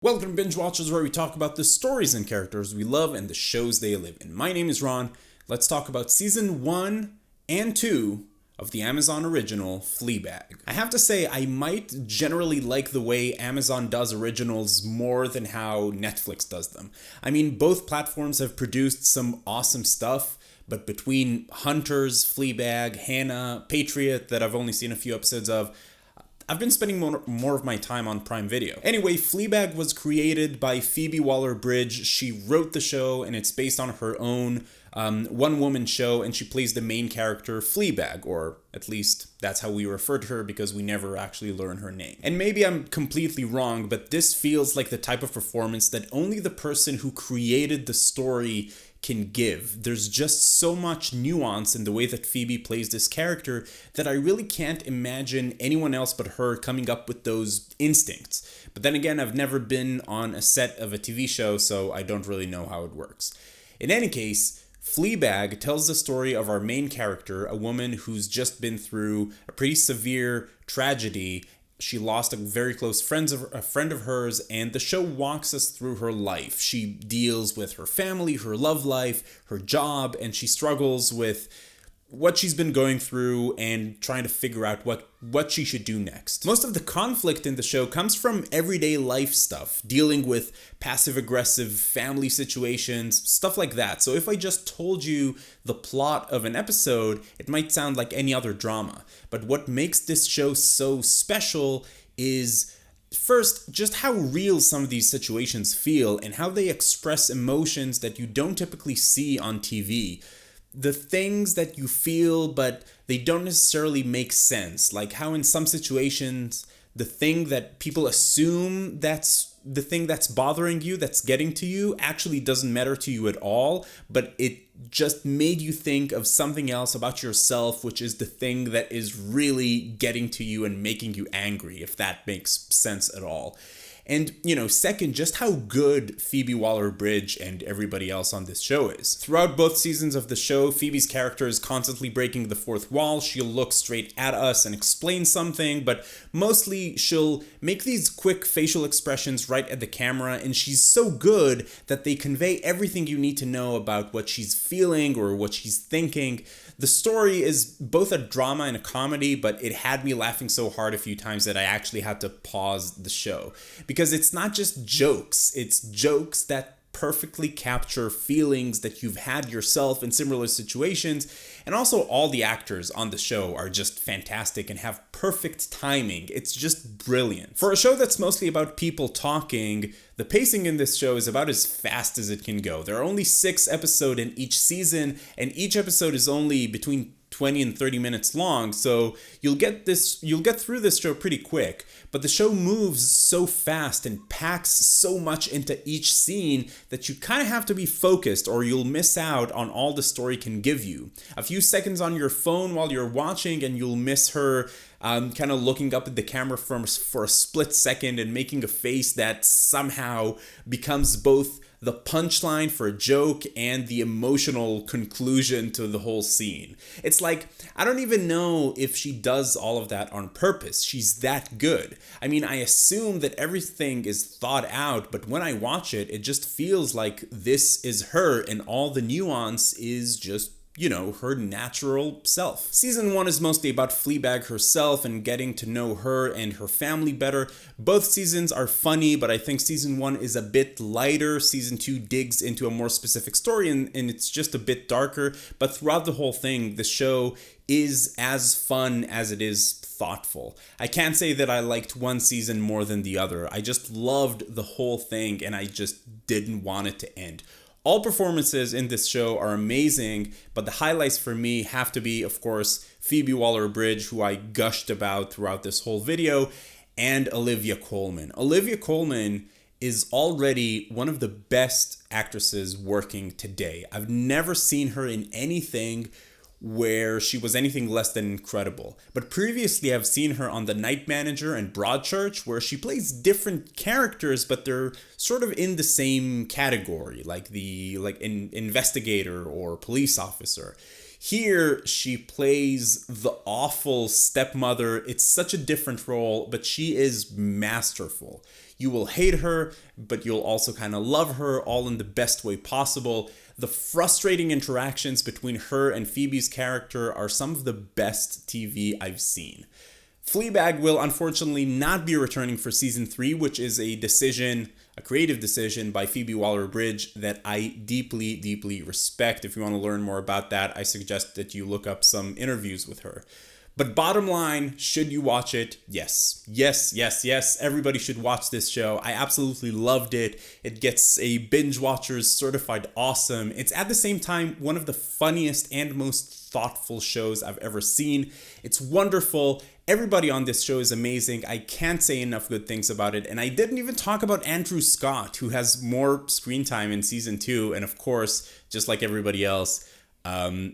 Welcome to Binge Watchers, where we talk about the stories and characters we love and the shows they live in. My name is Ron. Let's talk about season 1 and 2 of the Amazon original Fleabag. I have to say, I might generally like the way Amazon does originals more than how Netflix does them. I mean, both platforms have produced some awesome stuff, but between Hunters, Fleabag, Hannah, Patriot, that I've only seen a few episodes of, I've been spending more of my time on Prime Video. Anyway, Fleabag was created by Phoebe Waller-Bridge. She wrote the show, and it's based on her own one-woman show, and she plays the main character, Fleabag, or at least that's how we refer to her because we never actually learn her name. And maybe I'm completely wrong, but this feels like the type of performance that only the person who created the story can give. There's just so much nuance in the way that Phoebe plays this character that I really can't imagine anyone else but her coming up with those instincts. But then again, I've never been on a set of a TV show, so I don't really know how it works. In any case, Fleabag tells the story of our main character, a woman who's just been through a pretty severe tragedy. She lost a very close friend of hers, and the show walks us through her life. She deals with her family, her love life, her job, and she struggles with what she's been going through and trying to figure out what she should do next. Most of the conflict in the show comes from everyday life stuff, dealing with passive-aggressive family situations, stuff like that. So if I just told you the plot of an episode, it might sound like any other drama. But what makes this show so special is, first, just how real some of these situations feel and how they express emotions that you don't typically see on TV. The things that you feel, but they don't necessarily make sense. Like how in some situations, the thing that people assume that's the thing that's bothering you, that's getting to you, actually doesn't matter to you at all, but it just made you think of something else about yourself, which is the thing that is really getting to you and making you angry, if that makes sense at all. And, second, just how good Phoebe Waller-Bridge and everybody else on this show is. Throughout both seasons of the show, Phoebe's character is constantly breaking the fourth wall. She'll look straight at us and explain something, but mostly she'll make these quick facial expressions right at the camera, and she's so good that they convey everything you need to know about what she's feeling or what she's thinking. The story is both a drama and a comedy, but it had me laughing so hard a few times that I actually had to pause the show. Because it's not just jokes, it's jokes that perfectly capture feelings that you've had yourself in similar situations, and also all the actors on the show are just fantastic and have perfect timing. It's just brilliant. For a show that's mostly about people talking, the pacing in this show is about as fast as it can go. There are only 6 episodes in each season, and each episode is only between 20 and 30 minutes long, so you'll get through this show pretty quick. But the show moves so fast and packs so much into each scene that you kind of have to be focused or you'll miss out on all the story can give you. A few seconds on your phone while you're watching and you'll miss her kind of looking up at the camera for a split second and making a face that somehow becomes both the punchline for a joke and the emotional conclusion to the whole scene. It's like, I don't even know if she does all of that on purpose. She's that good. I mean, I assume that everything is thought out, but when I watch it, it just feels like this is her and all the nuance is just her natural self. Season 1 is mostly about Fleabag herself and getting to know her and her family better. Both seasons are funny, but I think season 1 is a bit lighter. Season 2 digs into a more specific story and it's just a bit darker. But throughout the whole thing, the show is as fun as it is thoughtful. I can't say that I liked one season more than the other. I just loved the whole thing and I just didn't want it to end. All performances in this show are amazing, but the highlights for me have to be, of course, Phoebe Waller-Bridge, who I gushed about throughout this whole video, and Olivia Colman. Olivia Colman is already one of the best actresses working today. I've never seen her in anything where she was anything less than incredible. But previously I've seen her on The Night Manager and Broadchurch, where she plays different characters, but they're sort of in the same category, like an investigator or police officer. Here, she plays the awful stepmother. It's such a different role, but she is masterful. You will hate her, but you'll also kind of love her, all in the best way possible. The frustrating interactions between her and Phoebe's character are some of the best TV I've seen. Fleabag will unfortunately not be returning for season 3, which is a creative decision by Phoebe Waller-Bridge that I deeply, deeply respect. If you want to learn more about that, I suggest that you look up some interviews with her. But bottom line, should you watch it? Yes. Yes, yes, yes. Everybody should watch this show. I absolutely loved it. It gets a Binge Watchers certified awesome. It's at the same time one of the funniest and most thoughtful shows I've ever seen. It's wonderful. Everybody on this show is amazing. I can't say enough good things about it. And I didn't even talk about Andrew Scott, who has more screen time in season 2. And of course, just like everybody else,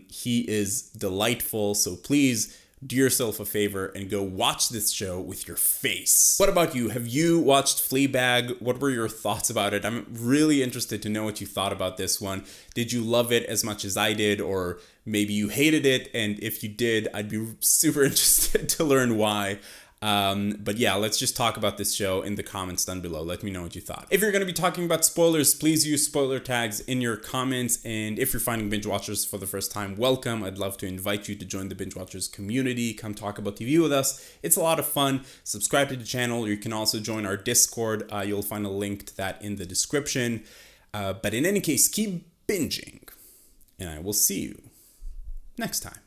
he is delightful. So please do yourself a favor and go watch this show with your face. What about you? Have you watched Fleabag? What were your thoughts about it? I'm really interested to know what you thought about this one. Did you love it as much as I did, or maybe you hated it? And if you did, I'd be super interested to learn why. But yeah, let's just talk about this show in the comments down below. Let me know what you thought. If you're going to be talking about spoilers, please use spoiler tags in your comments. And if you're finding Binge Watchers for the first time, welcome. I'd love to invite you to join the Binge Watchers community. Come talk about TV with us. It's a lot of fun. Subscribe to the channel. You can also join our Discord. You'll find a link to that in the description. But in any case, keep binging. And I will see you next time.